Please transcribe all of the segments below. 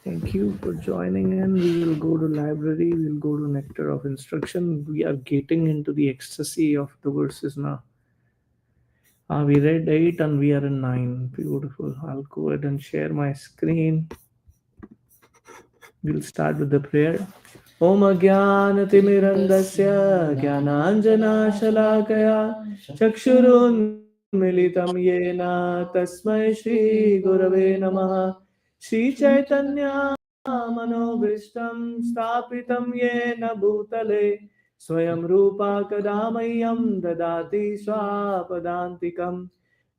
Thank you for joining in. We will go to library. We'll go to nectar of instruction. We are getting into the ecstasy of the verses now. We read 8 and we are in 9. Beautiful. I'll go ahead and share my screen. We'll start with the prayer. Om Ajnanatimirandasya Jnananjana Shalakaya Chakshurunmilitam Yena Tasmai Shri Gurave Namaha Shri Chaitanya Manobhishtam Stapitam Yena Bhutale Swayam Rupa Kadamayam Dadati Swapadantikam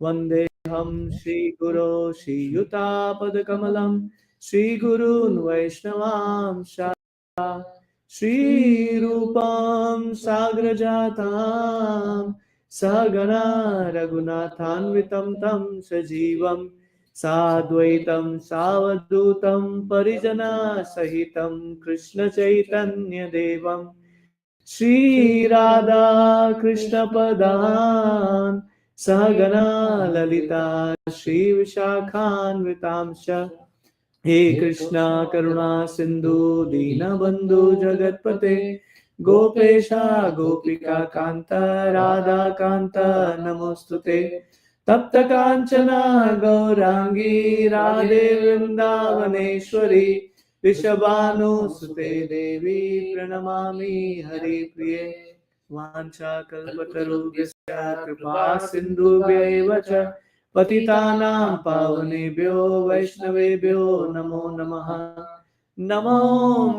Vandeham Shri Guru Shri Yuta Padakamalam Shri Gurun Vaishnavam Shri Rupam Sagrajatam Sagana Raghunathanvitam Tam Sajivam Sadvaitam Savadutam Parijana Sahitam Krishna Chaitanya Devam Shri Radha Krishna Padan Sagana Lalita Shri Vishakhan Vitamsha हे कृष्णा करुणा सिंधु दीनबंधु जगतपते गोपेशा गोपिका कांता राधा कांता नमोस्तुते तप्त कांचना गौरांगी राधे वृंदावनेश्वरी ऋषभानुसुते देवी प्रणमामि हरिप्रिये वाञ्छाकल्पतरुभ्यश्च कृपा सिन्धुभ्यैव च पतितानां पावनेभ्यो वैष्णवेभ्यो नमो नमः नमो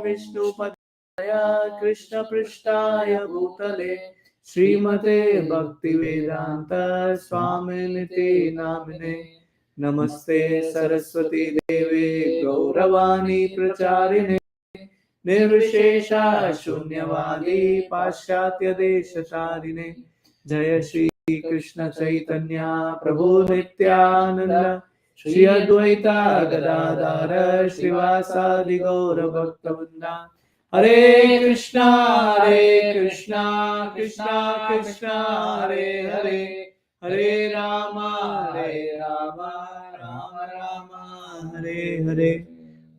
विष्णुपदाय कृष्णपृष्ठाय भूतले श्रीमते भक्तिवेदान्त स्वामिनिति नामिने नमस्ते सरस्वती देवे गौरवाणी प्रचारिणे निर्विशेषा शून्यवादी पाश्चात्य देशतारिणे जय श्री कृष्ण चैतन्य प्रभु नित्यानंद श्री अद्वैता गदाधर श्रीवासादि गौर भक्तवृंदा हरे कृष्णा कृष्णा कृष्णा हरे हरे हरे राम राम राम हरे हरे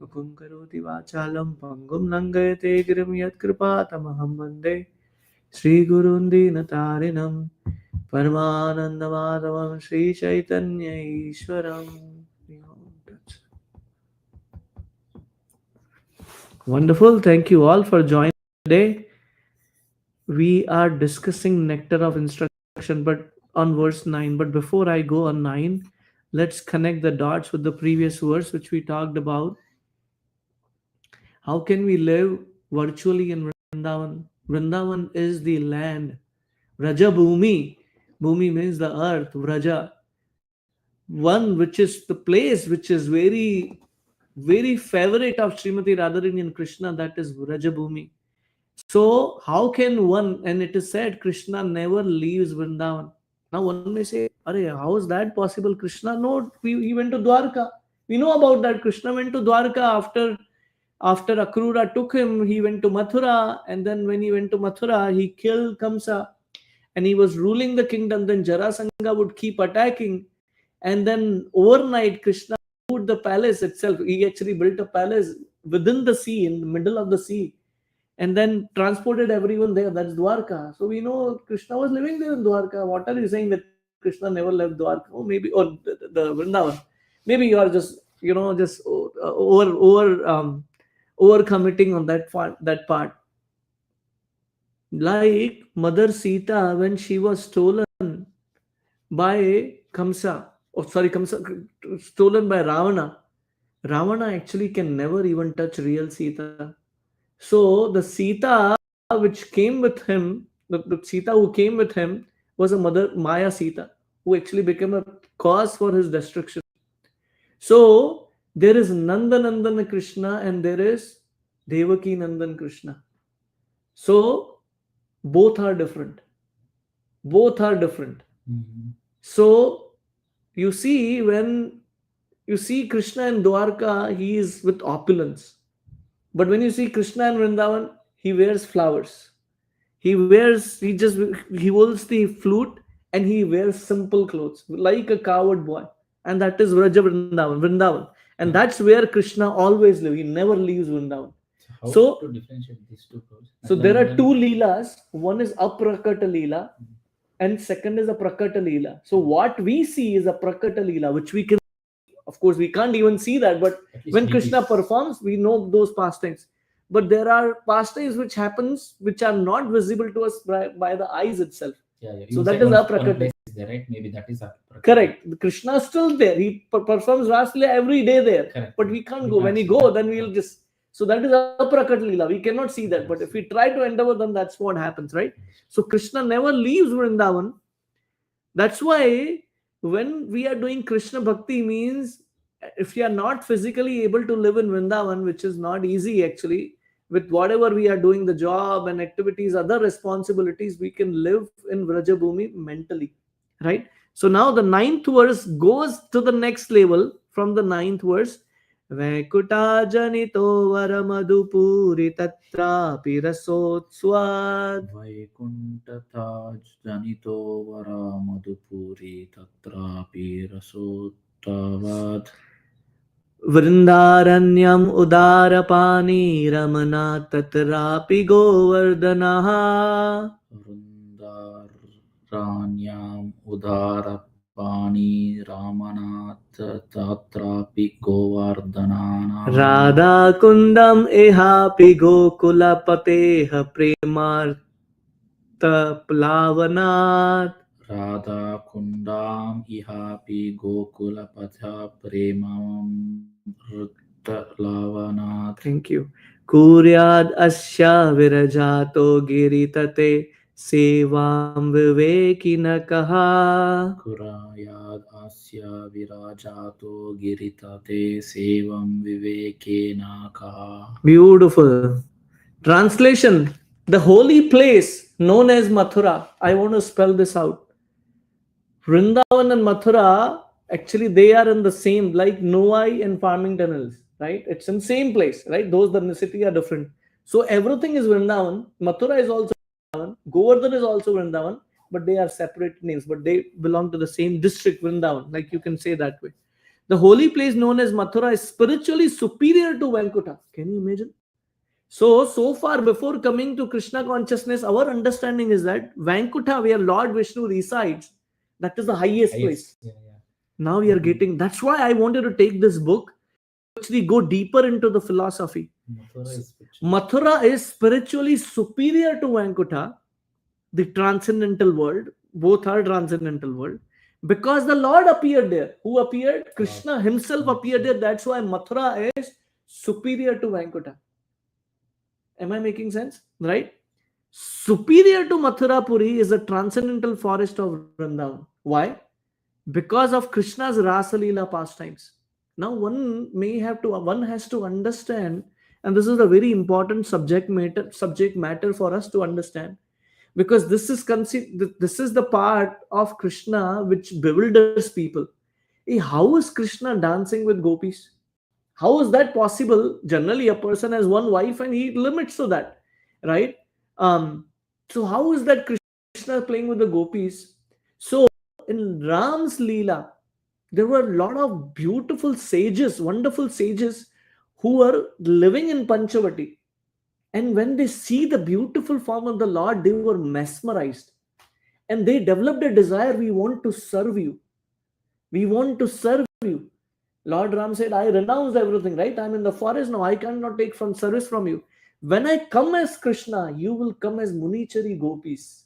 मुकुं करोति वाचालं पंगुं लंघयते गिरिं यत्कृपातमहं वन्दे श्रीगुरुं दीनतारिणं परमानन्दमाधवं Sri Chaitanya ईश्वरम्. Wonderful. Thank you all for joining today. We are discussing nectar of instruction, but on verse 9. But before I go on 9, let's connect the dots with the previous verse which we talked about. How can we live virtually in Vrindavan? Vrindavan is the land. Vraja Bhumi. Bhumi means the earth. Vraja. One which is the place which is very favorite of Srimati Radharani and Krishna, that is Vraja Bhumi. So how can one, and it is said Krishna never leaves Vrindavan. Now one may say, Arey, how is that possible? Krishna, no, he went to Dwarka. We know about that. Krishna went to Dwarka after Akrura took him. He went to Mathura, and then when he went to Mathura, he killed Kamsa, and he was ruling the kingdom. Then Jarasanga would keep attacking, and then overnight Krishna moved the palace itself. He actually built a palace within the sea, in the middle of the sea, and then transported everyone there. That's Dwarka. So we know Krishna was living there in Dwarka. What are you saying that Krishna never left Dwarka? Or maybe, or the Vrindavan. Maybe you are just, just over committing on that part. Like Mother Sita, when she was stolen by Kamsa, stolen by Ravana. Ravana actually can never even touch real Sita. So the Sita which came with him, the Sita who came with him was a mother Maya Sita, who actually became a cause for his destruction. So there is Nandanandan Krishna and there is Devaki Nandan Krishna. So both are different. So you see, when you see Krishna in Dwarka, he is with opulence. But when you see Krishna in Vrindavan, he wears flowers. He holds the flute and he wears simple clothes like a coward boy. And that is Vraja Vrindavan. And that's where Krishna always lives. He never leaves Vrindavan. How So, to differentiate these two powers? so there are two Leelas. One is Aprakata Leela and second is a Prakata Leela. So what we see is a Prakata Leela, which we can, of course, we can't even see that, but At least when Krishna deities. performs, we know those pastimes. But there are pastimes which happens which are not visible to us by the eyes itself. Yeah, yeah. So You that said is one Aprakata. place is there, right? Maybe that is a Prakriti. Correct. Krishna is still there. He performs Rasli every day there. Correct. But we can't We go. can't When we see go, that. then we'll just. So that is Aprakat Leela. We cannot see that. We But cannot if we see. try to endeavor, then that's what happens, right? So Understood. Krishna never leaves Vrindavan. That's why when we are doing Krishna Bhakti means if you are not physically able to live in Vrindavan, which is not easy actually, with whatever we are doing, the job and activities, other responsibilities, we can live in Vrajabhumi mentally, right? So now the ninth verse goes to the next level from the ninth verse. Vaikuta janito varamadupuri tatrapi rasotswad. वैकुण्ठताजनितो वरा मधुपुरी तत्रापि रसोत्तवात् वृन्दारण्यम् उदारपानी रमना तत्रापि गोवर्धनः. वृन्दारण्याम् उदारपाणि रामनाथ तत्रापि गोवर्धनाः राधाकुन्दम् इहापि गोकुलपतेः प्रेमार्तप्लावनात्. राधाकुण्डाम् इहापि गोकुलपथ प्रेमामृतलावनात् Thank you. Kuryad asya virajato giritate sevam vivekina kaha. कुरायाद् अस्य विराजातो गिरितते सेवं विवेकेन कः Beautiful. Translation. The holy place known as Mathura. I want to spell this out. Vrindavan and Mathura, actually, they are in the same, like Noai and farming tunnels, right? It's in same place, right? Those the city are different. So everything is Vrindavan. Mathura is also Vrindavan. Govardhan is also Vrindavan, but they are separate names, but they belong to the same district, Vrindavan. Like you can say that way. The holy place known as Mathura is spiritually superior to Vankuta. Can you imagine? So far before coming to Krishna consciousness, our understanding is that Vankuta, where Lord Vishnu resides, that is the highest place. Highest, yeah, yeah. Now we are getting. That's why I wanted to take this book to actually go deeper into the philosophy. Mathura is spiritual. Mathura is spiritually superior to Vankuta, the transcendental world. Both are transcendental world. Because the Lord appeared there. Who appeared? Krishna himself appeared there. That's why Mathura is superior to Vankuta. Am I making sense? Right? Superior to Mathurapuri is a transcendental forest of Vrindavan. Why? Because of Krishna's Rasalila pastimes. Now one has to understand, and this is a very important subject matter for us to understand, because this is the part of Krishna which bewilders people. How is Krishna dancing with gopis? How is that possible? Generally, a person has one wife and he limits to that, right? Um, so how is that Krishna playing with the gopis? So in Ram's Leela, there were a lot of beautiful sages, wonderful sages who were living in Panchavati. And when they see the beautiful form of the Lord, they were mesmerized. And they developed a desire, we want to serve you. We want to serve you. Lord Ram said, I renounced everything, right? I'm in the forest now. I cannot take from service from you. When I come as Krishna, you will come as Munichari gopis.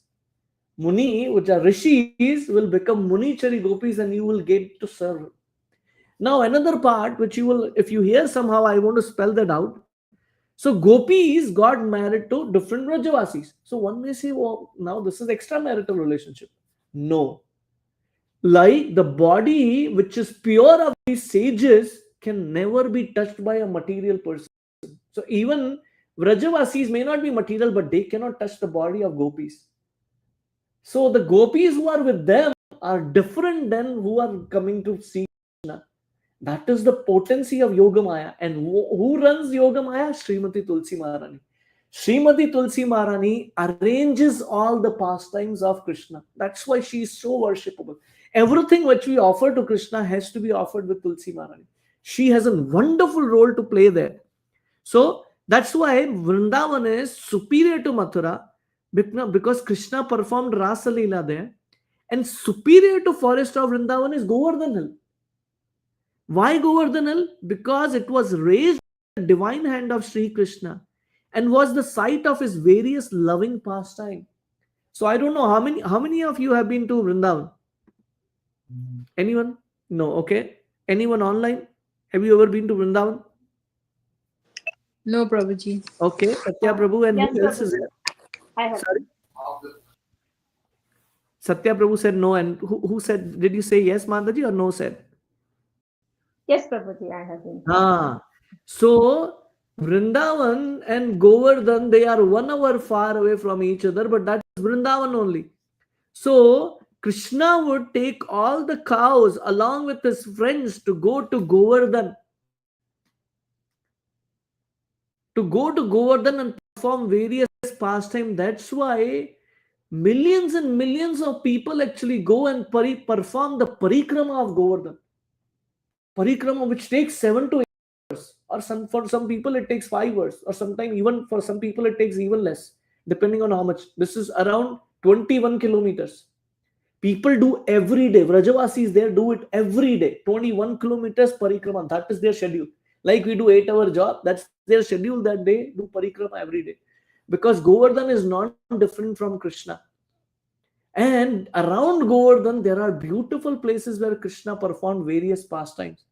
Muni, which are rishis, will become Munichari gopis and you will get to serve. Now, another part which you will, if you hear somehow, I want to spell that out. So, gopis got married to different Rajavasis. So, one may say, well, now this is extramarital relationship. No, like the body which is pure of these sages can never be touched by a material person. So even Vrajavasis may not be material, but they cannot touch the body of gopis. So the gopis who are with them are different than who are coming to see Krishna. That is the potency of Yogamaya. And who runs Yogamaya? Srimati Tulsi Maharani. Srimati Tulsi Maharani arranges all the pastimes of Krishna. That's why she is so worshipable. Everything which we offer to Krishna has to be offered with Tulsi Maharani. She has a wonderful role to play there. So that's why Vrindavan is superior to Mathura, because Krishna performed Rasa Leela there, and superior to forest of Vrindavan is Govardhan Hill. Why Govardhan Hill? Because it was raised by the divine hand of Sri Krishna and was the site of his various loving pastime. So I don't know how many of you have been to Vrindavan? Anyone? No. Okay. Anyone online? Have you ever been to Vrindavan? No, Prabhuji. Okay. Satya Prabhu, and Yes, who else is Prabhuji. there? I have Sorry. been. Satya Prabhu said no, and who said? Did you say yes, Mandaji, or no? Said. Yes, Prabhuji, I have been. Ah. So Vrindavan and Govardhan, they are 1 hour far away from each other, but that's Vrindavan only. So Krishna would take all the cows along with his friends to go to Govardhan, and perform various pastimes. That's why millions and millions of people actually go and perform the parikrama of Govardhan. Parikrama, which takes 7 to 8 hours, or for some people it takes 5 hours, or sometimes even for some people it takes even less, depending on how much. This is around 21 kilometers. People do every day. Vrajavasis there do it every day. 21 kilometers parikrama. That is their schedule. Like we do 8 hour job, that's their schedule, that they do parikrama every day. Because Govardhan is non-different from Krishna. And around Govardhan, there are beautiful places where Krishna performed various pastimes.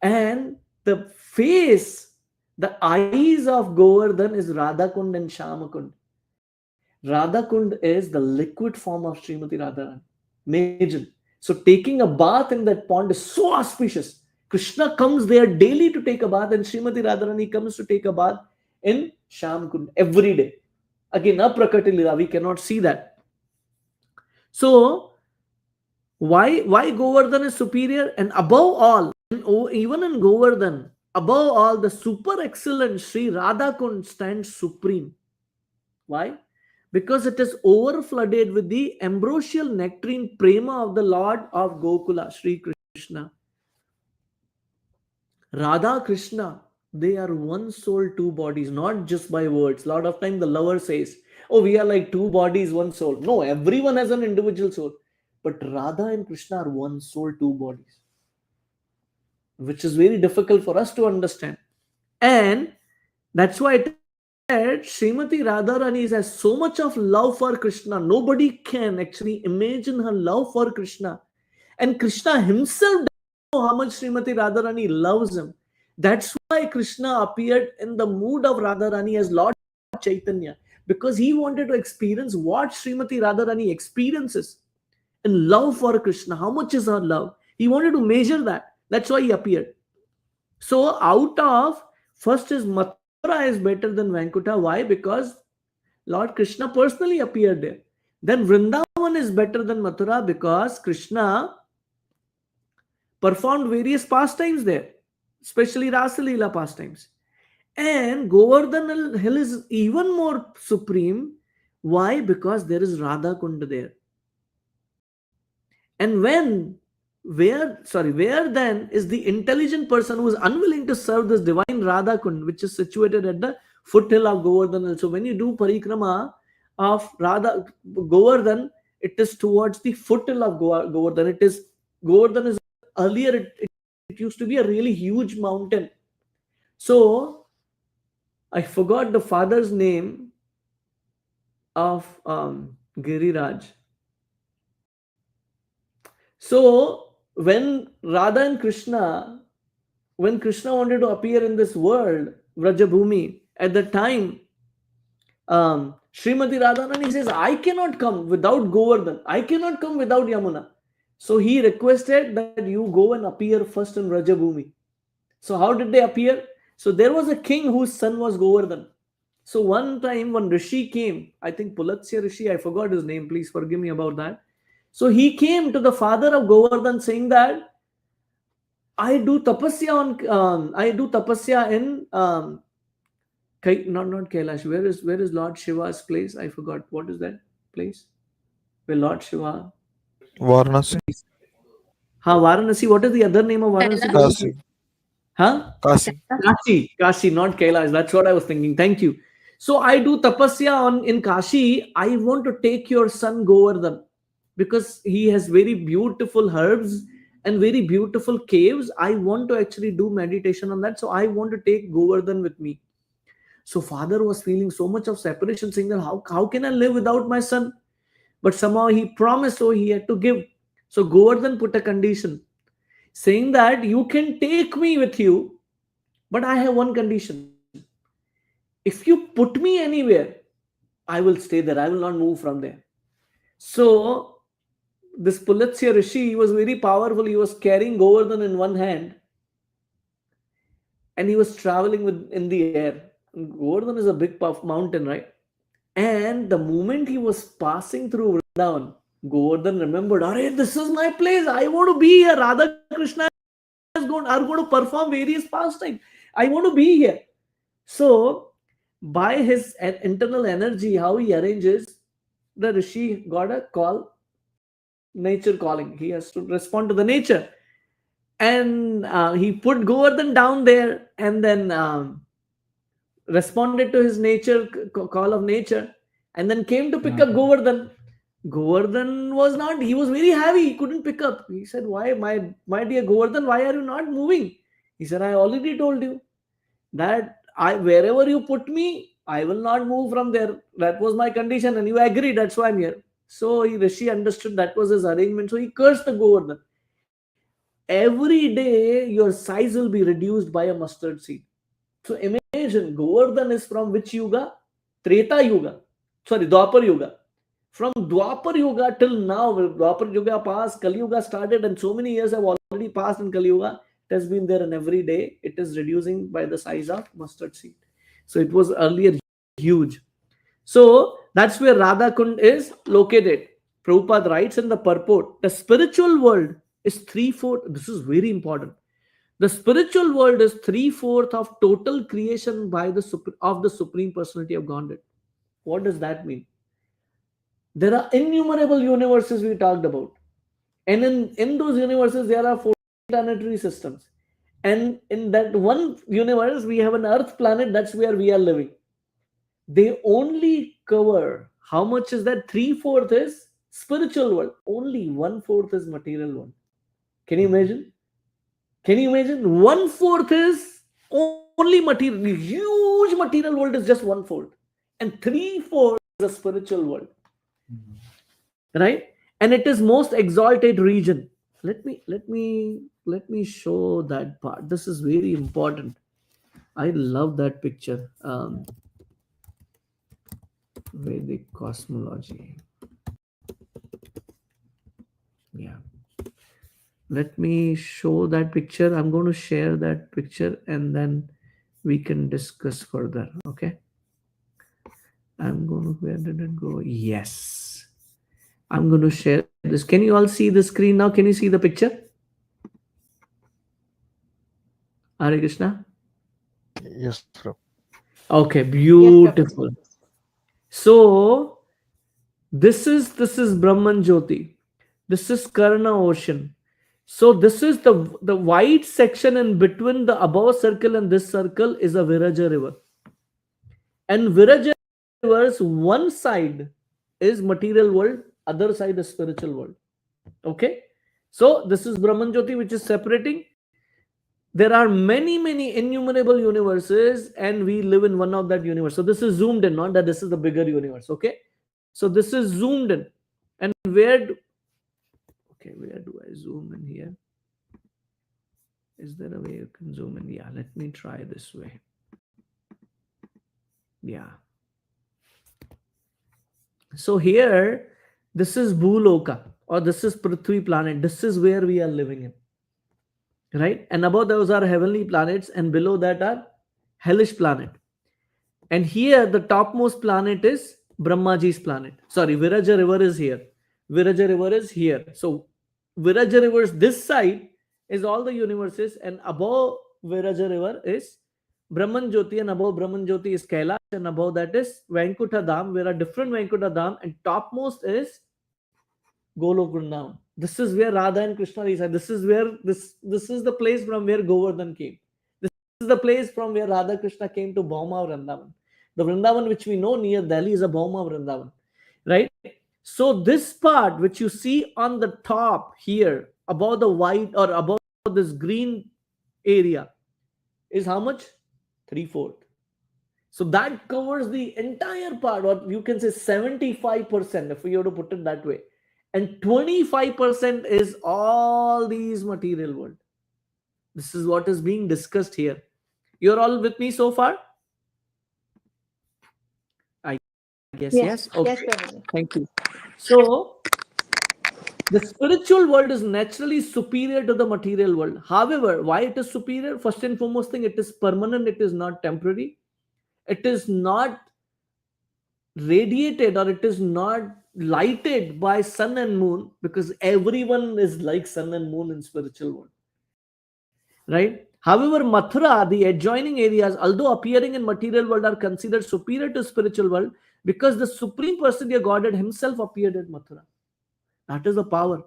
And the face, the eyes of Govardhan is Radhakund and Shamakund. Radhakund is the liquid form of Srimati Radharani. Imagine. So taking a bath in that pond is so auspicious. Krishna comes there daily to take a bath, and Srimati Radharani comes to take a bath in Shamkund every day. Again, aprakati lila, we cannot see that. So why Govardhan is superior? And above all, even in Govardhan, above all, the super excellent Sri Radhakund stands supreme. Why? Because it is overflooded with the ambrosial nectarine prema of the Lord of Gokula, Sri Krishna. Radha Krishna, they are one soul, two bodies, not just by words. A lot of time the lover says, oh, we are like two bodies, one soul. No, everyone has an individual soul. But Radha and Krishna are one soul, two bodies, which is very difficult for us to understand. And that's why it is said Srimati Radharani has so much of love for Krishna. Nobody can actually imagine her love for Krishna. And Krishna himself doesn't know how much Srimati Radharani loves him. That's why Krishna appeared in the mood of Radharani as Lord Chaitanya, because he wanted to experience what Srimati Radharani experiences in love for Krishna. How much is her love? He wanted to measure that. That's why he appeared. So out of first is Mathura is better than Vankuta. Why? Because Lord Krishna personally appeared there. Then Vrindavan is better than Mathura because Krishna performed various pastimes there, especially Rasa Leela pastimes. And Govardhan Hill is even more supreme. Why? Because there is Radha Kund there. And where then is the intelligent person who is unwilling to serve this divine Radha Kund, which is situated at the foothill of Govardhan Hill? So when you do parikrama of Radha Govardhan, it is towards the foothill of Govardhan. Govardhan is earlier it used to be a really huge mountain. So I forgot the father's name of Giriraj. So when Krishna wanted to appear in this world, Vrajabhumi, at the time, Srimati Radharani says, I cannot come without Govardhan. I cannot come without Yamuna. So he requested that you go and appear first in Vrajabhumi. So how did they appear? So there was a king whose son was Govardhan. So one time, one Rishi came, I think Pulatsya Rishi, I forgot his name, please forgive me about that. So he came to the father of Govardhan saying that I do tapasya in not Kailash. Where is Lord Shiva's place? I forgot. What is that place? Where Lord Shiva? Varanasi, Ha, Varanasi. What is the other name of Varanasi? Kailash. Prabhu? Kasi, Huh? Kasi. Kashi, not Kailash. That's what I was thinking. Thank you. So I do tapasya on in Kashi. I want to take your son Govardhan because he has very beautiful herbs and very beautiful caves. I want to actually do meditation on that. So I want to take Govardhan with me. So father was feeling so much of separation, saying that how can I live without my son? But somehow he promised, so he had to give. So Govardhan put a condition saying that you can take me with you, but I have one condition. If you put me anywhere, I will stay there. I will not move from there. So this Pulatsya Rishi was very powerful. He was carrying Govardhan in one hand and he was traveling with in the air. Govardhan is a big puff mountain, right? And the moment he was passing through Vrindavan, Govardhan remembered, "Arey, this is my place. I want to be here. Radha Krishna are going to perform various pastimes. I want to be here." So, by his internal energy, how he arranges, the Rishi got a call, nature calling. He has to respond to the nature. And he put Govardhan down there and then responded to his nature call of nature and then came to pick up Govardhan. Govardhan was not, he was very heavy, he couldn't pick up. He said, "Why, my dear Govardhan, why are you not moving?" He said, "I already told you that I wherever you put me, I will not move from there. That was my condition, and you agreed. That's why I'm here." So Rishi understood that was his arrangement. So he cursed the Govardhan. Every day your size will be reduced by a mustard seed. So imagine Govardhan is from which yuga? Treta Yuga. Sorry, Dwapar Yuga. From Dwapar Yuga till now, Dwapar Yuga passed, Kali Yuga started, and so many years have already passed in Kali Yuga. It has been there, and every day it is reducing by the size of mustard seed. So it was earlier huge. So that's where Radha Kund is located. Prabhupada writes in the purport, the spiritual world is three-fourths. This is very important. The spiritual world is three-fourths of total creation by of the Supreme Personality of Godhead. What does that mean? There are innumerable universes we talked about. And in those universes, there are 14 planetary systems. And in that one universe, we have an Earth planet, that's where we are living. They only cover, how much is that? Three-fourths is spiritual world. Only one-fourth is material world. Can you imagine? Can you imagine? One-fourth is only material. The huge material world is just one-fourth. And three-fourths is a spiritual world. Right? And it is most exalted region. Let me show that part. This is very important. I love that picture. Vedic cosmology. Yeah. Let me show that picture. I'm going to share that picture and then we can discuss further. Okay. I'm going to, where did it go? Yes. I'm going to share this. Can you all see the screen now? Can you see the picture? Hare Krishna. Yes, bro. Okay, Yes, Prabhuji. beautiful. So this is Brahman Jyoti. This is Karna Ocean. So this is the white section in between the above circle and this circle is a Viraja river. And Viraja river's one side is material world, other side is spiritual world. Okay. So this is Brahman Jyoti, which is separating. There are many innumerable universes, and we live in one of that universe. So this is zoomed in, not that this is the bigger universe. Okay. So this is zoomed in. And where do I zoom in here? Is there a way you can zoom in? Yeah, let me try this way. Yeah. So here, this is Bhuloka, or this is Prithvi planet. This is where we are living in. Right? And above those are heavenly planets, and below that are hellish planet. And here, the topmost planet is Brahmaji's planet. Sorry, Viraja river is here. Viraja river is here. So Viraja river's this side is all the universes, and above Viraja river is Brahman Jyoti, and above Brahman Jyoti is Kailash, and above that is Vaikuntha Dham, where are different Vaikuntha Dham, and topmost is Golok Vrindavan. This is where Radha and Krishna reside. This is where this is the place from where Govardhan came. is the place from where Radha Krishna came to Bhauma Vrindavan. The Vrindavan which we know near Delhi is a Bhauma Vrindavan, right? So this part which you see on the top here, above the white or above this green area, is how much? 3/4. So that covers the entire part, or you can say 75%, if we have to put it that way. And 25% is all these material world. This is what is being discussed here. You're all with me so far? I guess Yes, yes. Okay. yes, Prabhuji. Thank you. So the spiritual world is naturally superior to the material world. However, why it is superior? First and foremost thing, it is permanent, it is not temporary. It is not radiated, or it is not lighted by sun and moon, because everyone is like sun and moon in spiritual world, right? However, Mathura, the adjoining areas, although appearing in material world, are considered superior to spiritual world because the supreme personality of Godhead himself appeared at Mathura. That is the power.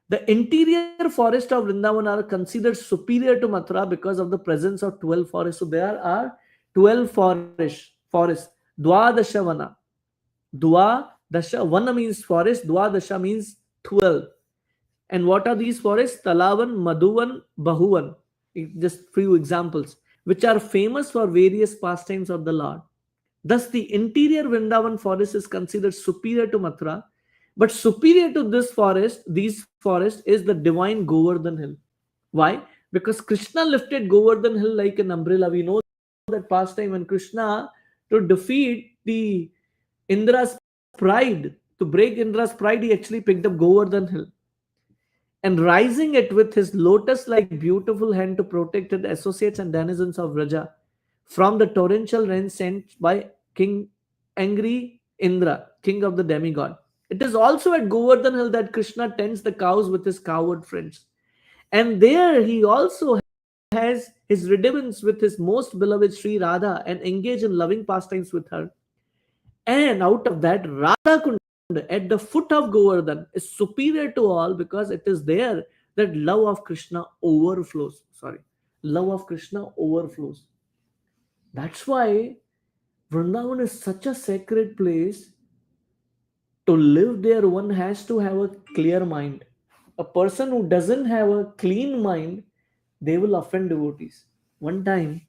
The interior forest of Vrindavan are considered superior to Mathura because of the presence of 12 forests. So there are 12 forests. Dwadashavana. Dwa Dasha, Vana means forest, Dwa Dasha means 12. And what are these forests? Talavan, Madhuvan, Bahuvan. Just few examples, which are famous for various pastimes of the Lord. Thus, the interior Vrindavan forest is considered superior to Mathura, but superior to these forests, is the divine Govardhan hill. Why? Because Krishna lifted Govardhan hill like an umbrella. We know that pastime when Krishna, to defeat the Indra's pride, to break Indra's pride, he actually picked up Govardhan hill and rising it with his lotus-like beautiful hand to protect the associates and denizens of Raja from the torrential rain sent by King angry Indra, king of the demigod. It is also at Govardhan hill that Krishna tends the cows with his cowherd friends. And there he also has his redevance with his most beloved Sri Radha and engage in loving pastimes with her. And out of that, Radha Kund at the foot of Govardhan is superior to all because it is there that love of Krishna overflows. Sorry, love of Krishna overflows. That's why Vrindavan is such a sacred place. To live there, one has to have a clear mind. A person who doesn't have a clean mind, they will offend devotees. One time,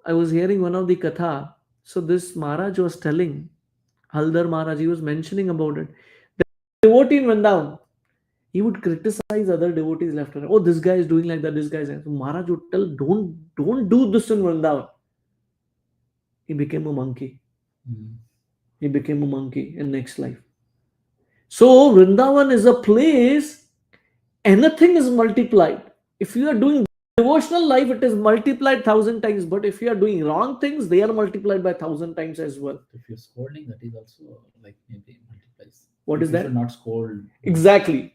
I was hearing one of the katha. So this Maharaj was telling, Haldar Maharaj, he was mentioning about it. The devotee in Vrindavan, he would criticize other devotees left and right. Oh, this guy is doing like that, this guy is like that. So Maharaj would tell, don't do this in Vrindavan. He became a monkey. Mm. He became a monkey in next life. So Vrindavan is a place, anything is multiplied. If you are doing devotional life, it is multiplied 1,000 times. But if you are doing wrong things, they are multiplied by 1,000 times as well. If you're scolding, that is also like maybe multiplies. What is You that? should not scold. Exactly.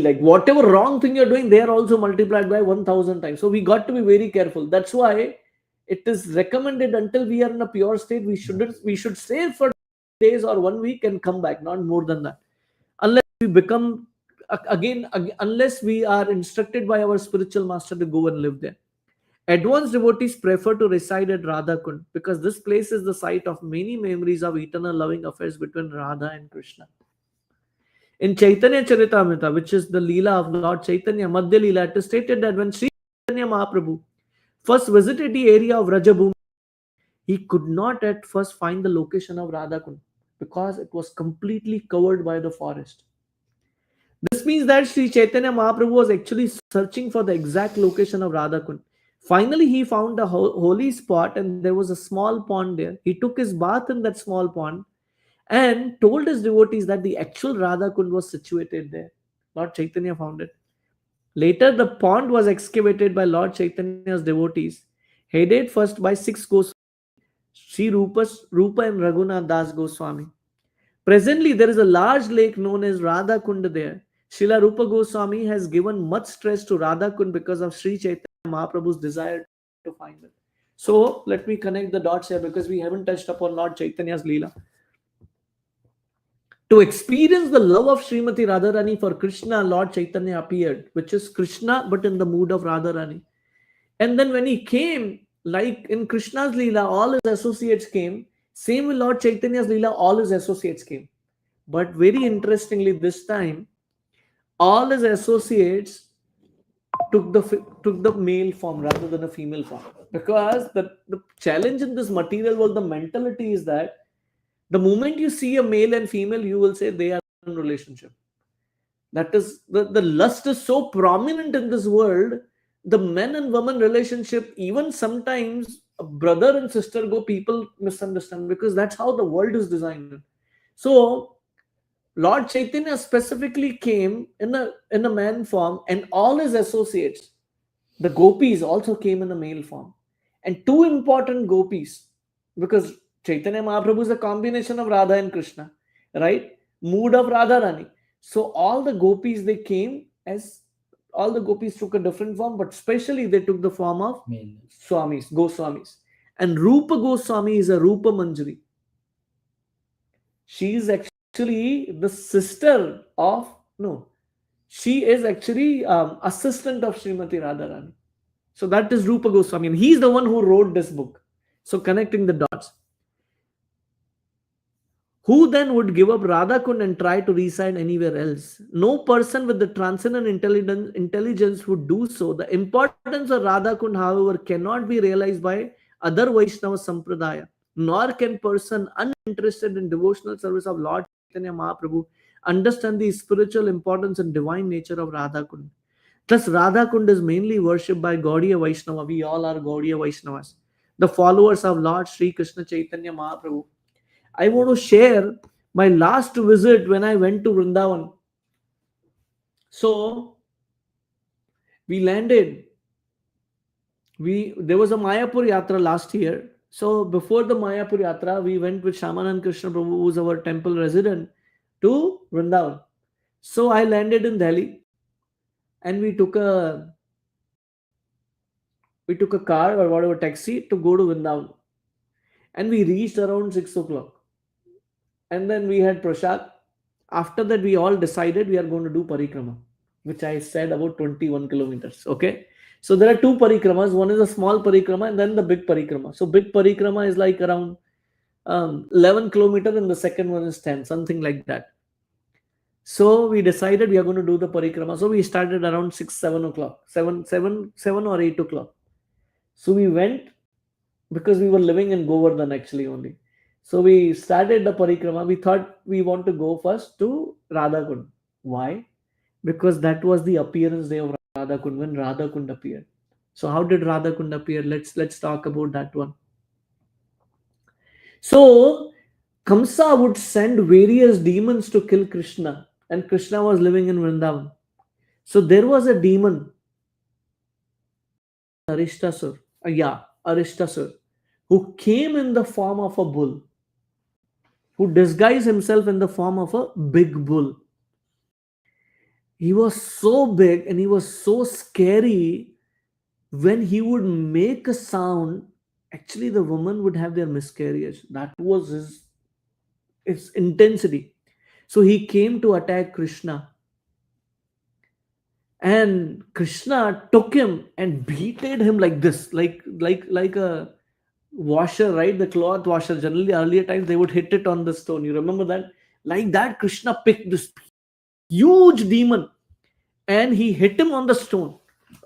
Like whatever wrong thing you're doing, they are also multiplied by 1,000 times. So we got to be very careful. That's why it is recommended until we are in a pure state, we should stay for days or 1 week and come back, not more than that. Unless we become unless we are instructed by our spiritual master to go and live there. Advanced devotees prefer to reside at Radha Kund because this place is the site of many memories of eternal loving affairs between Radha and Krishna. In Chaitanya Charitamrita, which is the Leela of Lord Chaitanya, Madhya Leela, it is stated that when Sri Chaitanya Mahaprabhu first visited the area of Rajabhumi, he could not at first find the location of Radha Kund because it was completely covered by the forest. This means that Sri Chaitanya Mahaprabhu was actually searching for the exact location of Radha Kund. Finally, he found a holy spot and there was a small pond there. He took his bath in that small pond and told his devotees that the actual Radha Kund was situated there. Lord Chaitanya found it. Later, the pond was excavated by Lord Chaitanya's devotees, headed first by six Goswamis, Sri Rupa and Raghunath Das Goswami. Presently, there is a large lake known as Radha Kund there. Srila Rupa Goswami has given much stress to Radha Kund because of Sri Chaitanya Mahaprabhu's desire to find it. So, let me connect the dots here because we haven't touched upon Lord Chaitanya's Leela. To experience the love of Srimati Radharani for Krishna, Lord Chaitanya appeared, which is Krishna but in the mood of Radharani. And then when he came, like in Krishna's Leela, all his associates came. Same with Lord Chaitanya's Leela, all his associates came. But very interestingly, this time, all his associates took the male form rather than a female form. Because the challenge in this material world, the mentality is that the moment you see a male and female, you will say they are in relationship. That is the lust is so prominent in this world. The men and women relationship, even sometimes a brother and sister go, people misunderstand because that's how the world is designed. So Lord Chaitanya specifically came in a man form, and all his associates, the gopis, also came in a male form. And two important gopis, because Chaitanya Mahaprabhu is a combination of Radha and Krishna, right? Mood of Radha Rani. So all the gopis, they came as, all the gopis took a different form, but especially they took the form of Male. Swamis, Goswamis. And Rupa Goswami is a Rupa Manjari. She is actually the sister of, no, she is actually assistant of Srimati Radharani. So that is Rupa Goswami, and he's the one who wrote this book. So connecting the dots. Who then would give up Radha Kund and try to reside anywhere else? No person with the transcendent intelligence would do so. The importance of Radha Kund, however, cannot be realized by other Vaishnava Sampradaya, nor can person uninterested in devotional service of Lord Chaitanya Mahaprabhu understand the spiritual importance and divine nature of Radha Kund. Thus, Radha Kund is mainly worshipped by Gaudiya Vaishnava. We all are Gaudiya Vaishnavas, the followers of Lord Sri Krishna Chaitanya Mahaprabhu. I want to share my last visit when I went to Vrindavan. So we landed. There was a Mayapur Yatra last year. So before the Mayapur Yatra, we went with Shamanand Krishna Prabhu, who's our temple resident, to Vrindavan. So I landed in Delhi, and we took a car or whatever taxi to go to Vrindavan, and we reached around 6 o'clock. And then we had prasad. After that, we all decided we are going to do parikrama, which I said about 21 kilometers. Okay. So there are two parikramas. One is a small parikrama and then the big parikrama. So big parikrama is like around 11 kilometers and the second one is 10, something like that. So we decided we are going to do the parikrama. So we started around 6, 7 o'clock, 7 or 8 o'clock. So we went because we were living in Govardhan actually only. So we started the parikrama. We thought we want to go first to Radhakund. Why? Because that was the appearance day of Radhakund when Radhakund appeared. So how did Radhakund appear? Let's talk about that one. So Kamsa would send various demons to kill Krishna, and Krishna was living in Vrindavan. So there was a demon, Arishtasur, Arishtasur, who came in the form of a bull, who disguised himself in the form of a big bull. He was so big and he was so scary. When he would make a sound, actually the woman would have their miscarriage. That was his intensity. So he came to attack Krishna. And Krishna took him and beated him like this, like a washer, right? The cloth washer. Generally, earlier times they would hit it on the stone. You remember that? Like that, Krishna picked this huge demon and he hit him on the stone,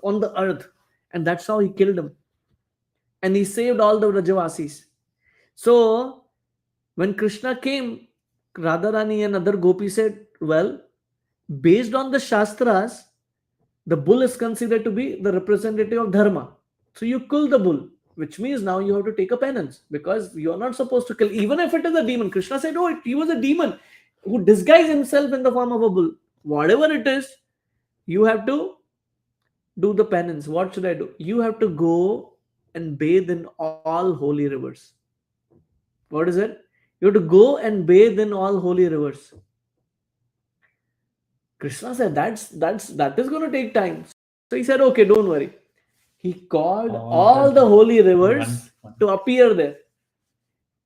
on the earth, and that's how he killed him. And he saved all the Rajavasis. So when Krishna came, Radharani and other gopis said, well, based on the Shastras, the bull is considered to be the representative of Dharma. So you kill the bull, which means now you have to take a penance because you are not supposed to kill, even if it is a demon. Krishna said, oh, he was a demon who disguised himself in the form of a bull. Whatever it is, you have to do the penance. What should I do? You have to go and bathe in all holy rivers. What is it? You have to go and bathe in all holy rivers. Krishna said that is going to take time. So he said, okay, don't worry. He called all the holy rivers to appear there.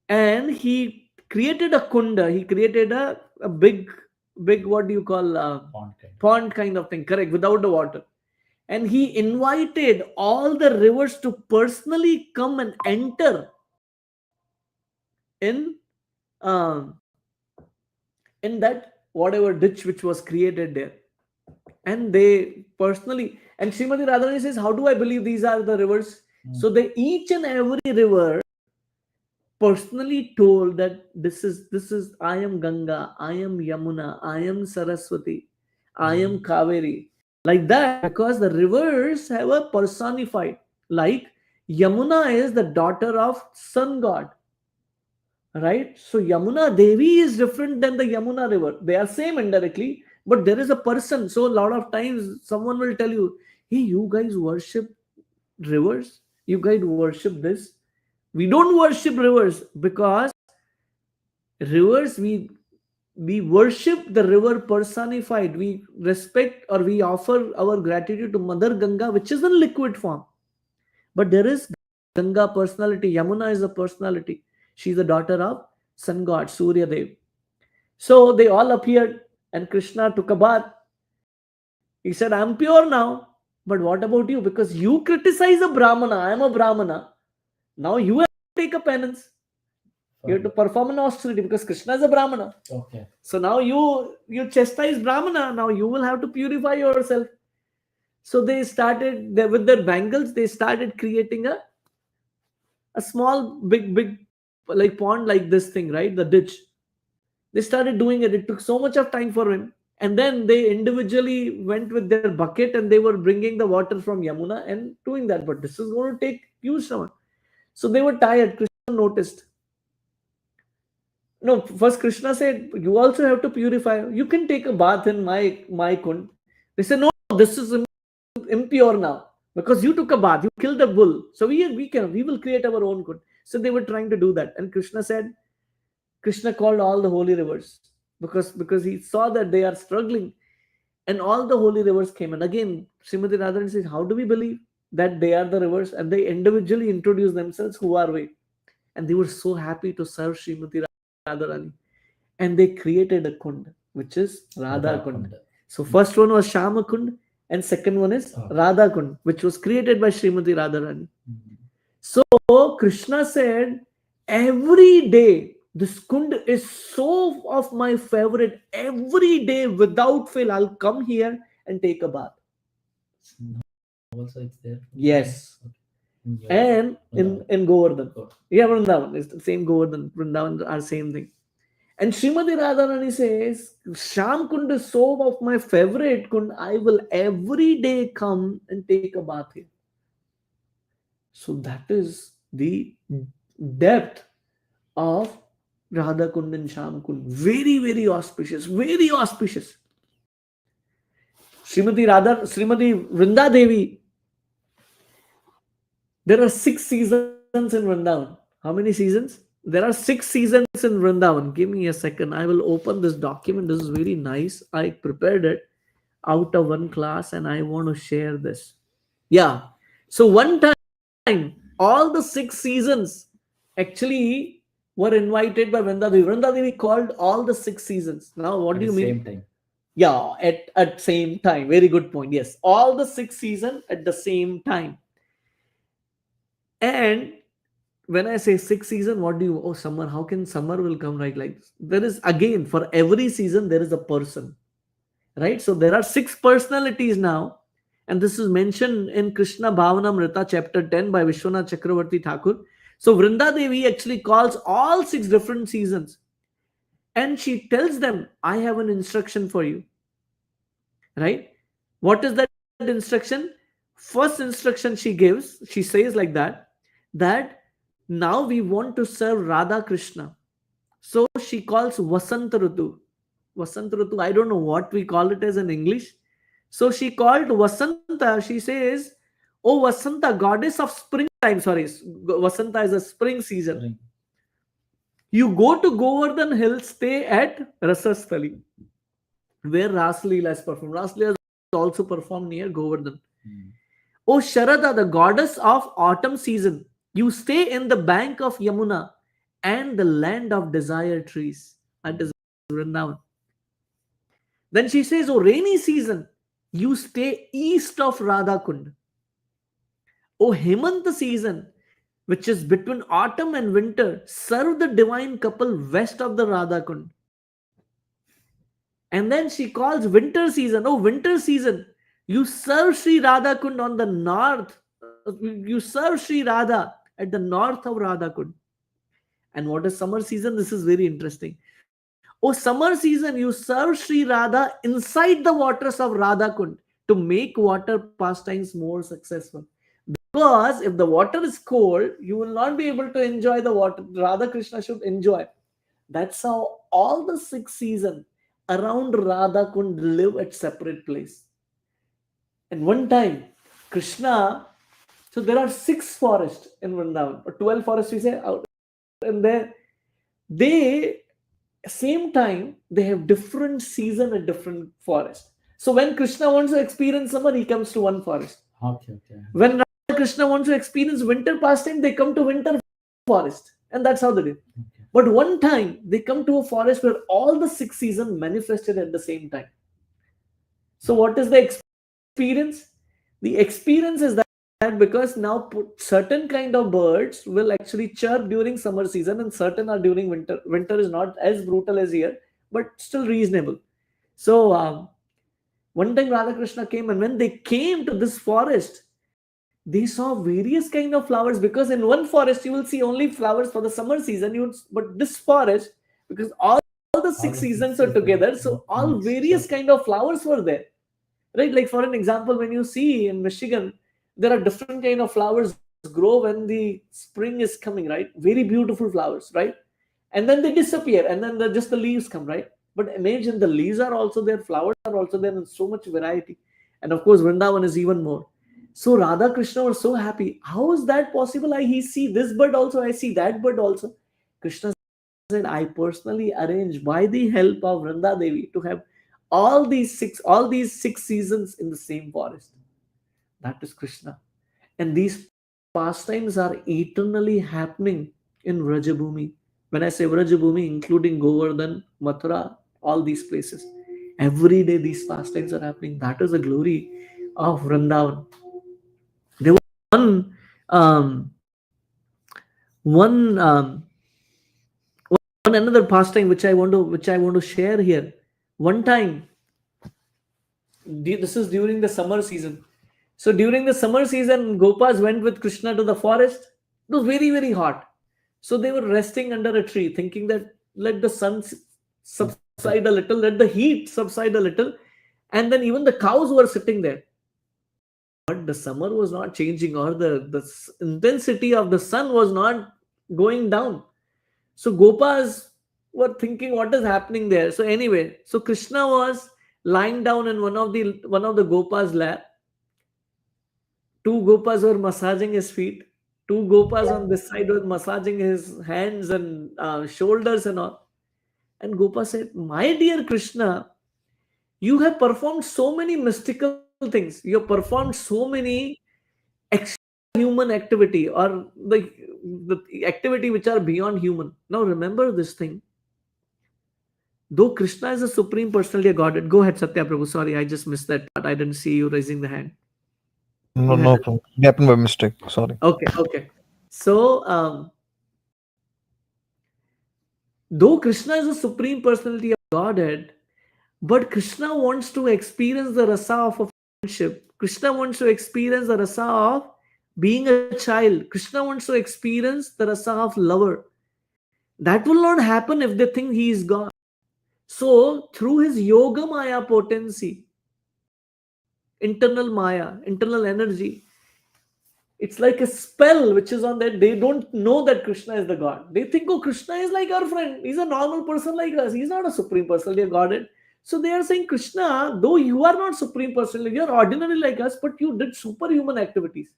And he created a kunda. He created a big, what do you call, pond kind of thing, correct, without the water. and he invited all the rivers to personally come and enter in um, in that whatever ditch which was created there. And they personally, and Srimati Radharani says, how do I believe these are the rivers? So they each and every river personally told that this is I am Ganga, I am Yamuna, I am Saraswati, I am Kaveri. Like that, because the rivers have a personified. Like Yamuna is the daughter of sun god, right? So Yamuna Devi is different than the Yamuna river. They are same indirectly, but there is a person. So a lot of times someone will tell you, hey, you guys worship rivers, you guys worship this. We don't worship rivers, because rivers, we worship the river personified. We respect or we offer our gratitude to Mother Ganga, which is in liquid form. But there is Ganga personality. Yamuna is a personality. She's the daughter of sun god Surya Dev. So they all appeared, and Krishna took a bath. He said, I'm pure now. But what about you? Because you criticize a Brahmana, I am a Brahmana. Now you have to take a penance. You have to perform an austerity, because Krishna is a Brahmana. Okay. So now you chastise Brahmana. Now you will have to purify yourself. So they started with their bangles. They started creating a small, big like pond like this thing, right? The ditch. They started doing it. It took so much of time for him. And then they individually went with their bucket and they were bringing the water from Yamuna and doing that. But this is going to take huge time. So they were tired. Krishna noticed. No, first Krishna said, you also have to purify. You can take a bath in my kund. They said, no, this is impure now. Because you took a bath, you killed a bull. So we will create our own kund. So they were trying to do that. And Krishna said, Krishna called all the holy rivers because he saw that they are struggling, and all the holy rivers came. And again, Srimati Radharani says, how do we believe that they are the rivers? And they individually introduce themselves, who are we? And they were so happy to serve Srimati Radharani, and they created a kund, which is Radha Kund. So first one was Shama Kund, and second one is Radha Kund, which was created by Srimati Radharani. So Krishna said, every day this kund is so of my favorite. Every day without fail, I'll come here and take a bath. Also, it's there. Yes. And in Govardhan. Yeah, Vrindavan. It's the same Govardhan. Vrindavan are same thing. And Srimati Radharani says, Sham Kund is so of my favorite kund. I will every day come and take a bath here. So that is the depth of Radha Kund and Sham Kund. Very, very auspicious. Very auspicious. Srimati Vrinda Devi. There are 6 seasons in Vrindavan. How many seasons? There are 6 seasons in Vrindavan. Give me a second. I will open this document. This is very nice. I prepared it out of one class and I want to share this. Yeah. So one time, all the 6 seasons actually were invited by Vrinda Devi. Vrinda Devi called all the 6 seasons. Now, what do you mean? Same time. Yeah, at same time. Very good point. Yes, all the 6 seasons at the same time. And when I say 6 season, what do you? Oh, summer. How can summer will come right like this? There is, again, for every season there is a person, right? So there are 6 personalities now, and this is mentioned in Krishna Bhavanamrita chapter 10 by Vishwanath Chakravarti Thakur. So Vrinda Devi actually calls all 6 different seasons, and she tells them, I have an instruction for you, right? What is that instruction? First instruction she gives, she says like that now we want to serve Radha Krishna. So she calls Vasant Rutu. Vasant Rutu, I don't know what we call it as in English. So she called Vasanta. She says, oh Vasanta, goddess of springtime. Sorry, Vasanta is a spring season. You go to Govardhan Hill, stay at Rasasthali, where Ras Leela is performed. Ras Leela is also performed near Govardhan. Oh Sharada, the goddess of autumn season, you stay in the bank of Yamuna and the land of desire trees. That is Vrindavan. Then she says, oh rainy season, you stay east of Radha Kund. O Hemant season, which is between autumn and winter, serve the divine couple west of the Radha Kund. And then she calls winter season, oh winter season, you serve Sri Radha Kund on the north. You serve Sri Radha at the north of Radha Kund. And what is summer season? This is very interesting. Oh, summer season, you serve Sri Radha inside the waters of Radha Kund to make water pastimes more successful. Because if the water is cold, you will not be able to enjoy the water. Radha Krishna should enjoy. That's how all the 6 seasons around Radha Kund live at separate place. And one time, Krishna, so there are 6 forests in Vrindavan, or 12 forests we say out, and they same time they have different season at different forest. So when Krishna wants to experience summer, he comes to one forest. Okay, okay. When Radha Krishna wants to experience winter pastime, they come to winter forest, and that's how they do. Okay. But one time they come to a forest where all the 6 seasons manifested at the same time. So what is the experience? The experience is that because now certain kind of birds will actually chirp during summer season and certain are during winter. Winter is not as brutal as here, but still reasonable. So one time Radhakrishna came, and when they came to this forest, they saw various kind of flowers, because in one forest you will see only flowers for the summer season. But this forest, because all the All six the six seasons are seasons together, so all mixed. various kind of flowers were there, right? Like for an example, when you see in Michigan, there are different kind of flowers grow when the spring is coming, right? Very beautiful flowers, right? And then they disappear, and then just the leaves come, right? But imagine, the leaves are also there, flowers are also there, and so much variety. And of course Vrindavan is even more. So Radha Krishna was so happy. How is that possible? He see this bird also, I see that bird also. Krishna said, I personally arranged by the help of Vrinda Devi to have all these six seasons in the same forest. That is Krishna. And these pastimes are eternally happening in Vrajabhumi. When I say Vrajabhumi, including Govardhan, Mathura, all these places. Every day these pastimes are happening. That is the glory of Vrindavan. There was um, one one another pastime which I want to share here. One time, this is during the summer season. So during the summer season, Gopas went with Krishna to the forest. It was very, very hot. So they were resting under a tree, thinking that let the sun subside a little, let the heat subside a little, and then even the cows were sitting there. But the summer was not changing, or the intensity of the sun was not going down. So Gopas were thinking, what is happening there? So anyway, so Krishna was lying down in one of the Gopas' lap. Two Gopas were massaging his feet. Two Gopas on this side were massaging his hands and shoulders and all. And Gopa said, my dear Krishna, you have performed so many mystical things. You have performed so many extra human activity, or the activity which are beyond human. Now remember this thing. Though Krishna is a supreme personality of Godhead. Go ahead, Satya Prabhu. Sorry, I just missed that part. I didn't see you raising the hand. No, You had no problem. It happened by mistake. Sorry. okay. So though Krishna is a supreme personality of Godhead, but Krishna wants to experience the rasa of a friendship. Krishna wants to experience the rasa of being a child. Krishna wants to experience the rasa of lover. That will not happen if they think he is God. So through his yoga maya potency, internal energy, it's like a spell which is on that. They don't know that Krishna is the God. They think, oh, Krishna is like our friend. He's a normal person like us. He's not a supreme personality of Godhead. So they are saying, Krishna, though you are not supreme personality, you are ordinary like us, but you did superhuman activities.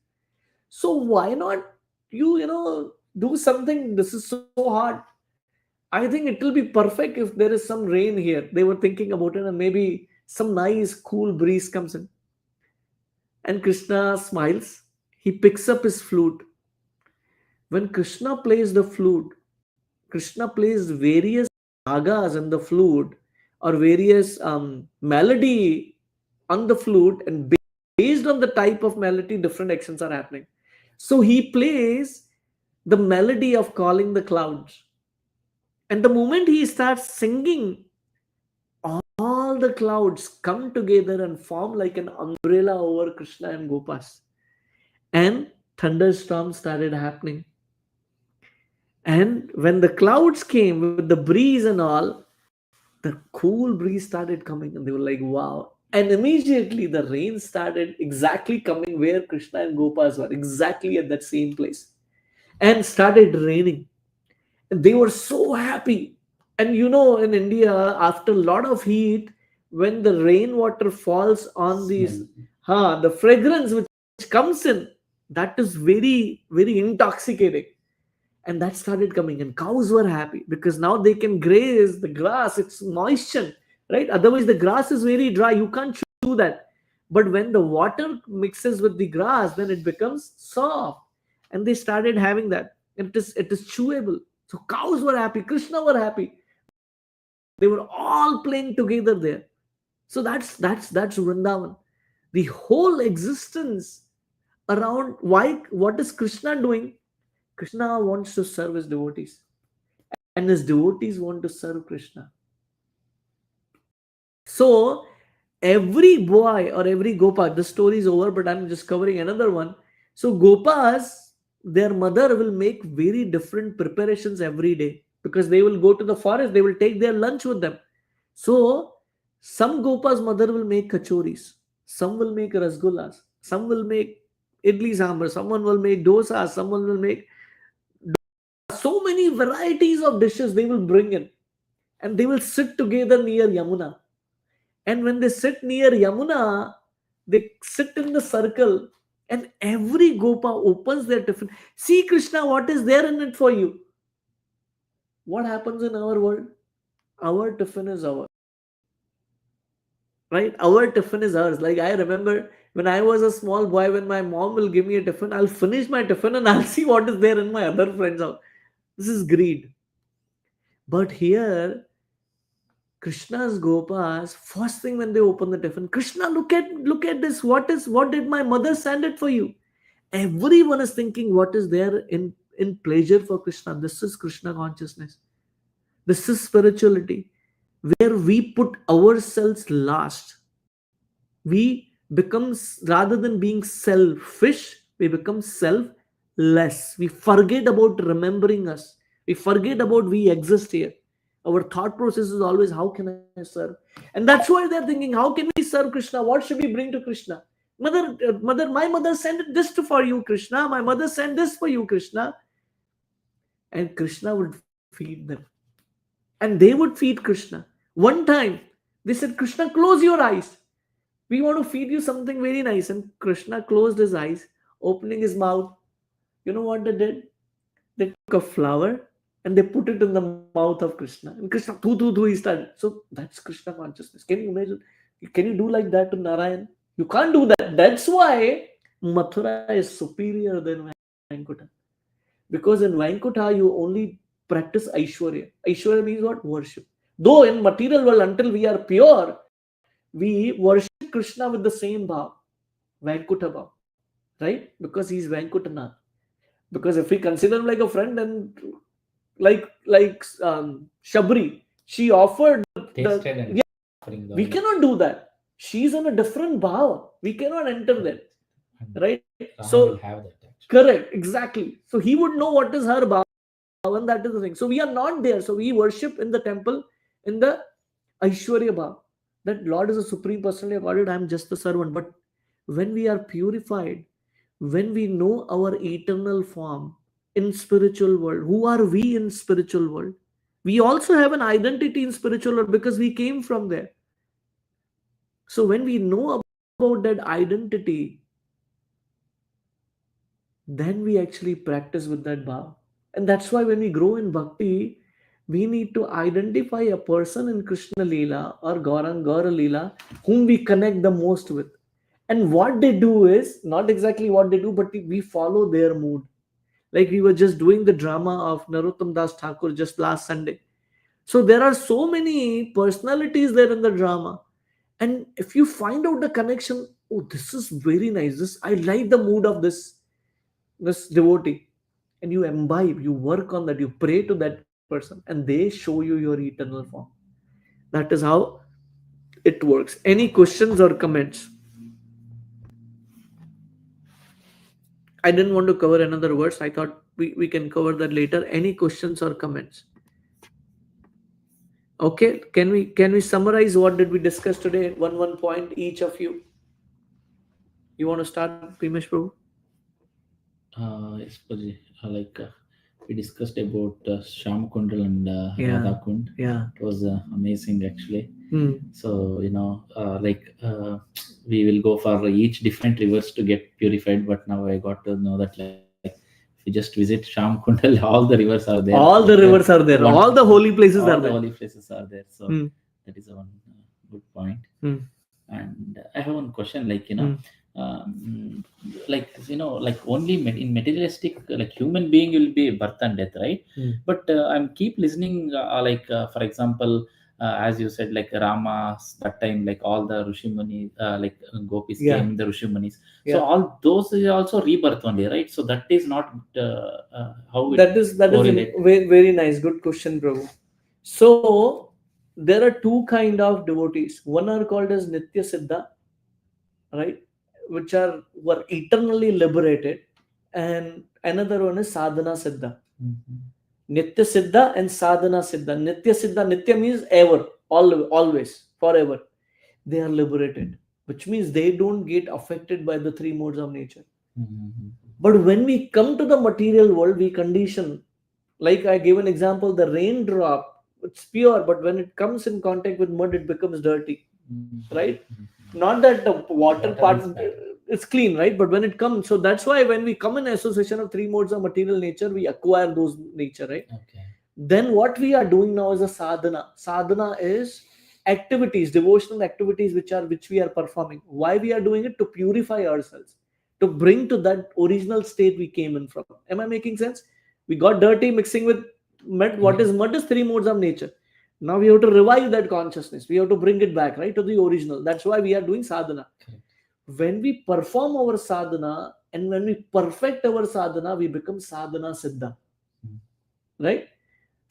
So why not do something? This is so hard. I think it will be perfect if there is some rain here. They were thinking about it, and maybe some nice cool breeze comes in. And Krishna smiles. He picks up his flute. When Krishna plays the flute, Krishna plays various ragas in the flute, or various melody on the flute, and based on the type of melody, different actions are happening. So he plays the melody of calling the clouds. And the moment he starts singing, all the clouds come together and form like an umbrella over Krishna and Gopas. And thunderstorms started happening. And when the clouds came with the breeze and all, the cool breeze started coming, and they were like, wow. And immediately the rain started exactly coming where Krishna and Gopas were, exactly at that same place, and started raining. And they were so happy. And in India, after a lot of heat, when the rainwater falls on these, Smell. the fragrance which comes in, that is very, very intoxicating. And that started coming, and cows were happy because now they can graze the grass. It's moisture, right? Otherwise the grass is very dry, you can't chew that. But when the water mixes with the grass, then it becomes soft, and they started having that. It is chewable. So cows were happy, Krishna were happy, they were all playing together there. So that's Vrindavan. The whole existence around. What is Krishna doing? Krishna wants to serve his devotees, and his devotees want to serve Krishna. So every boy or every Gopa, the story is over, but I'm just covering another one. So Gopas, their mother will make very different preparations every day because they will go to the forest, they will take their lunch with them. So some Gopa's mother will make kachoris, some will make rasgullas, some will make idli sambar, someone will make dosa, someone will make so many varieties of dishes they will bring in, and they will sit together near Yamuna. And when they sit near Yamuna, they sit in the circle, and every Gopa opens their tiffin. See, Krishna, what is there in it for you? What happens in our world? Our tiffin is ours, right? Our tiffin is ours. Like I remember when I was a small boy, when my mom will give me a tiffin, I'll finish my tiffin and I'll see what is there in my other friend's house. This is greed. But here, Krishna's Gopas, first thing when they open the tiffin, Krishna, look at this. What did my mother send it for you? Everyone is thinking what is there in pleasure for Krishna. This is Krishna consciousness. This is spirituality, where we put ourselves last. We become, rather than being selfish, we become selfless. We forget about remembering us. We forget about we exist here. Our thought process is always, how can I serve? And that's why they're thinking, how can we serve Krishna? What should we bring to Krishna? Mother, my mother sent this for you, Krishna. My mother sent this for you, Krishna. And Krishna would feed them, and they would feed Krishna. One time they said, Krishna, close your eyes, we want to feed you something very nice. And Krishna closed his eyes, opening his mouth. You know what they did? They took a flower and they put it in the mouth of Krishna. And Krishna, thu, he started. So that's Krishna consciousness. Can you imagine? Can you do like that to Narayan? You can't do that. That's why Mathura is superior than Vaikuntha. Because in Vaikuntha, you only practice Aishwarya. Aishwarya means what? Worship. Though in material world, until we are pure, we worship Krishna with the same bhav, Vaikuntha bhav, right? Because he's Vaikuntanath. Because if we consider him like a friend, then Shabri, she offered Tasted and yeah, offering the we cannot do that. She's in a different bhav. We cannot enter there, and right? Rama So will have that actually. correct, exactly. So he would know what is her bhav, and that is the thing. So we are not there. So we worship in the temple in the Aishwarya bhav. That Lord is a supreme personality of Godhead. I am just the servant. But when we are purified, when we know our eternal form in spiritual world, who are we in spiritual world? We also have an identity in spiritual world because we came from there. So when we know about that identity, then we actually practice with that bhav. And that's why when we grow in bhakti, we need to identify a person in Krishna Leela or Gaurang Gaura Leela whom we connect the most with. And what they do is not exactly what they do, but we follow their mood. Like we were just doing the drama of Narottam Das Thakur just last Sunday. So there are so many personalities there in the drama. And if you find out the connection, oh, this is very nice. This I like the mood of this devotee, and you imbibe, you work on that, you pray to that person, and they show you your eternal form. That is how it works. Any questions or comments? I didn't want to cover another verse. I thought we can cover that later. Any questions or comments? Okay, can we summarize what did we discuss today? One point each of you. You want to start, Pimesh Prabhu? Yes, Paji. We discussed about Sham Kundal and Yeah. Radha Kund. Yeah. It was amazing actually. Hmm. So we will go for each different rivers to get purified. But now I got to know that if you just visit Sham Kundal, all the rivers are there. All the rivers are there. One- All the holy places all are the there. holy places are there. So Hmm. that is one good point. Hmm. And I have one question. Hmm. Um, only in materialistic, like human being will be birth and death, right? Hmm. But I'm keep listening. For example, as you said, like Rama, that time, like all the Rishimuni, Gopis Yeah. came, the Rishimonis. Yeah. So all those is also rebirth only, right? So that is not how it That is correlate. very, very nice. Good question, Prabhu. So there are two kind of devotees. One are called as Nitya Siddha, right? Which are were eternally liberated, and another one is Sadhana Siddha. Mhm. Nitya Siddha and Sadhana Siddha. Nitya Siddha, Nitya means ever, always, forever. They are liberated, which means they don't get affected by the three modes of nature. Mhm. But when we come to the material world, we condition. Like I gave an example, the raindrop, it's pure, but when it comes in contact with mud, it becomes dirty, Mhm. right? Mhm. Not that the water Water part is bad. is clean, right? But when it comes, so that's why when we come in association of three modes of material nature, we acquire those nature, right? Okay. Then what we are doing now is a sadhana. Sadhana is activities, devotional activities which we are performing. Why we are doing it? To purify ourselves, to bring to that original state we came in from. Am I making sense? We got dirty mixing with mud. What Yeah. is mud? Is three modes of nature. Now we have to revive that consciousness. We have to bring it back, right, to the original. That's why we are doing sadhana. Correct. When we perform our sadhana and when we perfect our sadhana, we become sadhana siddha, Hmm. right?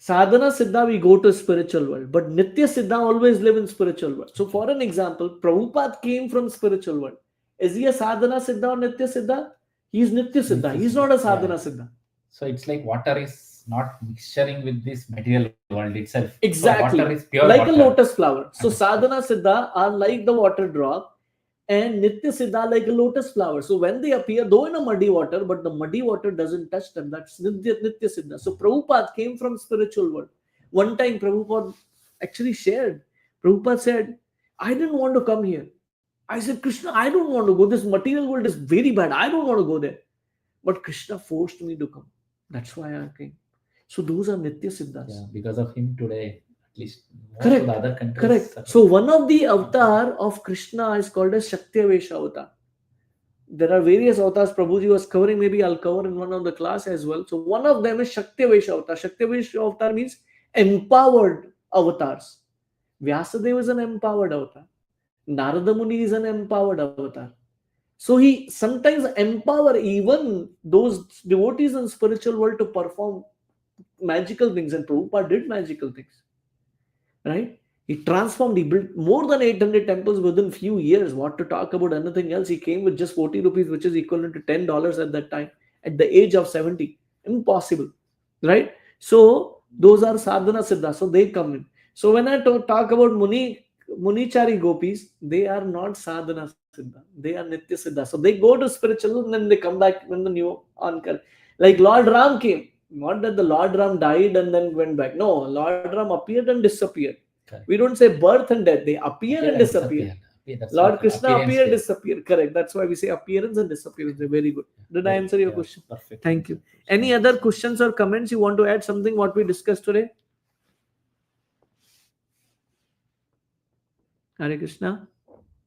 Sadhana Siddha, we go to spiritual world, but Nitya Siddha always live in spiritual world. So, for an example, Prabhupada came from spiritual world. Is he a Sadhana Siddha or Nitya Siddha? He is Nitya Siddha. He is not a Sadhana Siddha. So it's like water is not mixturing with this material world itself. So Exactly. water is pure Like water. a lotus flower. So, Understood. Sadhana Siddha are like the water drop, and Nitya Siddha like a lotus flower. So, when they appear, though in a muddy water, but the muddy water doesn't touch them. That's Nitya Siddha. So, Prabhupada came from spiritual world. One time, Prabhupada actually shared. Prabhupada said, I didn't want to come here. I said, Krishna, I don't want to go. This material world is very bad. I don't want to go there. But Krishna forced me to come. That's why I came. So those are Nitya Siddhas. Yeah, because of him today, at least most Correct. of the other countries. Correct. So one of the avatar of Krishna is called as Shaktavesha avatar. There are various avatars Prabhuji was covering. Maybe I'll cover in one of the class as well. So one of them is Shaktavesha avatar. Shaktavesha avatar means empowered avatars. Vyasadeva is an empowered avatar. Narada Muni is an empowered avatar. So he sometimes empower even those devotees in spiritual world to perform magical things, and Prabhupada did magical things, right? He transformed, he built more than 800 temples within few years. What to talk about anything else? He came with just 40 rupees, which is equivalent to $10 at that time, at the age of 70. Impossible, right? So those are sadhana siddha. So they come in. So when I talk about Munichari gopis, they are not sadhana siddha. They are nitya siddha. So they go to spiritual and then they come back when the new ankar. Like Lord Ram came. Not that the Lord Ram died and then went back. No, Lord Ram appeared and disappeared. Correct. We don't say birth and death. They appear and disappear. That's Lord what Krishna appearance appear, day. disappear. Correct. That's why we say appearance and disappearance. They're very good. Did I Very- answer your yeah, question? Perfect. Thank you. Any other questions or comments? You want to add something what we discussed today? Hare Krishna.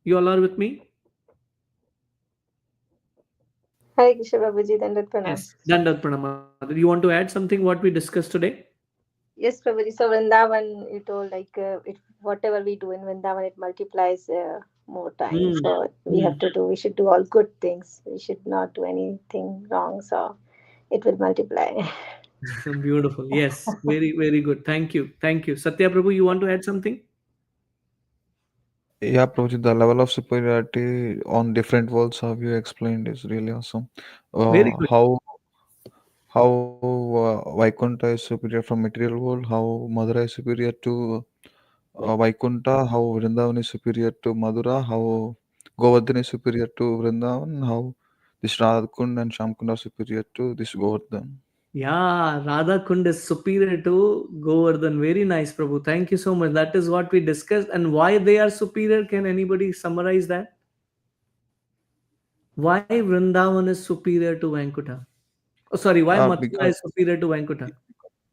You all are with me? Hare Krishna Prabhuji, Dandat Pranam. Yes. Dandat Pranam. You want to add something what we discussed today? Yes, Prabhuji. So Vrindavan, you told like it whatever we do in Vrindavan, it multiplies more times. Mm, So mm. we should do all good things. We should not do anything wrong. So it will multiply. Beautiful. Yes, very, very good. Thank you. Thank you. Satya Prabhu, you want to add something? Yeah, Prabhuji, the level of superiority on different worlds how you explained is really awesome. Very good. How Vaikuntha is superior from material world, how Madura is superior to Vaikuntha, how Vrindavan is superior to Madura, how Govardhan is superior to Vrindavan, how this Radhakund and Shamkund are superior to this Govardhan. Yeah, Radha Kund is superior to Govardhan. Very nice, Prabhu. Thank you so much. That is what we discussed. And why they are superior, can anybody summarize that? Why Vrindavan is superior to Vankutha? Oh, sorry, why Mathura Because is superior to Vankutha?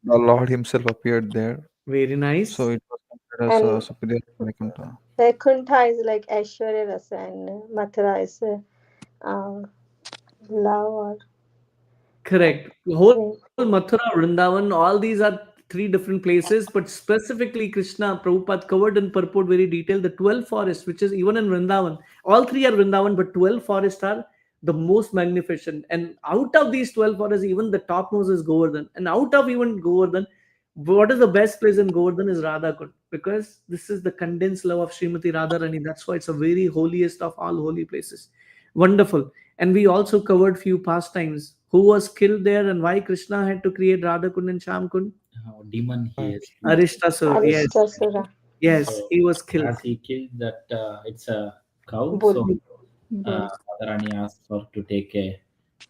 the Lord Himself appeared there, Very so nice. it was considered as And superior to Vaikuntha. Vaikuntha is like Aishwarya Rasa, and Mathura is love or Correct. Whole great. Mathura, Vrindavan, all these are three different places, but specifically Krishna, Prabhupada covered in purport very detail the 12 forests, which is even in Vrindavan. All three are Vrindavan, but 12 forests are the most magnificent. And out of these 12 forests, even the topmost is Govardhan. And out of even Govardhan, what is the best place in Govardhan is Radha Kund, because this is the condensed love of Srimati Radharani. That's why it's a very holiest of all holy places. Wonderful. And we also covered few pastimes. Who was killed there and why Krishna had to create Radha Kund and Sham Kund? Demon he Uh, has killed. Arishtasur. Yes, Arishtasura, So yes, he was killed. as he killed that, it's a cow. So bull. Bull. Radharani asked for to take a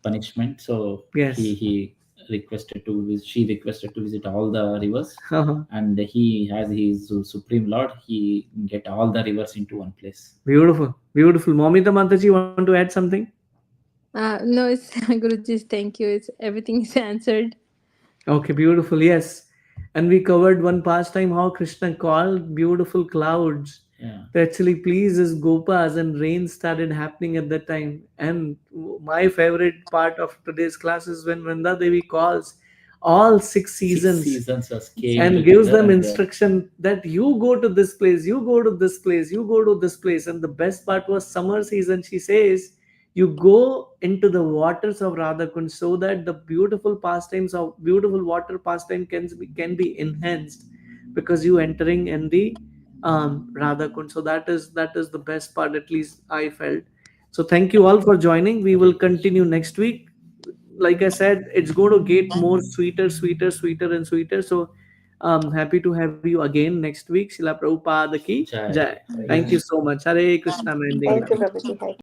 punishment. So Yes. he requested to she requested to visit all the rivers, Uh-huh. and he, as he is the supreme lord, he get all the rivers into one place. Beautiful, beautiful. Momita Mataji, want to add something? No, it's Guruji's. Thank you. It's everything is answered. Okay, beautiful. Yes. And we covered one pastime how Krishna called beautiful clouds Yeah. to actually please his gopas, and rain started happening at that time. And my favorite part of today's class is when Vrinda Devi calls all six Six seasons seasons was came and gives together, them and instruction that you go to this place, you go to this place, you go to this place. And the best part was summer season. She says you go into the waters of Radhakund so that the beautiful pastimes of beautiful water pastime can be enhanced, because you entering in the Radhakund. So that is the best part, at least I felt. So thank you all for joining. We will continue next week. Like I said, it's going to get more sweeter, sweeter, sweeter, and sweeter. So happy to have you again next week. Srila Prabhupada ki Jai. jai. Hare Thank Krishna. you so much. Hare Krishna. I'm ending Thank you, now. Prabhuji. Hi.